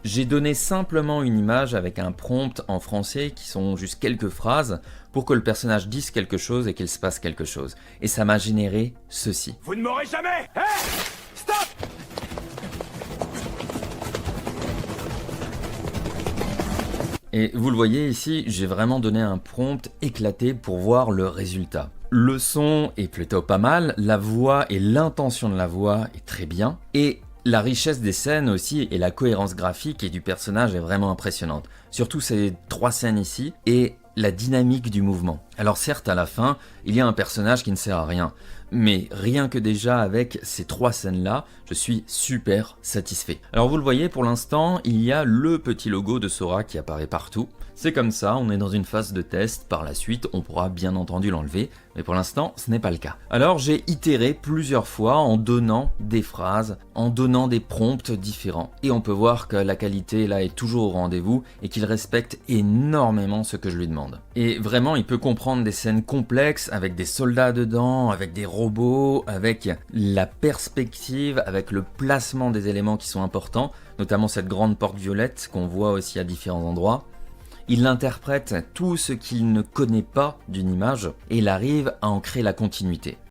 J'ai donné simplement une image avec un prompt en français qui sont juste quelques phrases pour que le personnage dise quelque chose et qu'il se passe quelque chose. Et ça m'a généré ceci. Vous ne m'aurez jamais. Hey, stop. Et vous le voyez ici, j'ai vraiment donné un prompt éclaté pour voir le résultat. Le son est plutôt pas mal, la voix et l'intention de la voix est très bien, et la richesse des scènes aussi et la cohérence graphique et du personnage est vraiment impressionnante. Surtout ces 3 scènes ici et la dynamique du mouvement. Alors certes, à la fin, il y a un personnage qui ne sert à rien, mais rien que déjà avec ces 3 scènes-là, je suis super satisfait. Alors vous le voyez, pour l'instant, il y a le petit logo de Sora qui apparaît partout. C'est comme ça, on est dans une phase de test, par la suite on pourra bien entendu l'enlever, mais pour l'instant ce n'est pas le cas. Alors j'ai itéré plusieurs fois en donnant des phrases, en donnant des prompts différents, et on peut voir que la qualité là est toujours au rendez-vous et qu'il respecte énormément ce que je lui demande. Et vraiment il peut comprendre des scènes complexes avec des soldats dedans, avec des robots, avec la perspective, avec le placement des éléments qui sont importants, notamment cette grande porte violette qu'on voit aussi à différents endroits. Il interprète tout ce qu'il ne connaît pas d'une image et il arrive à en créer la continuité.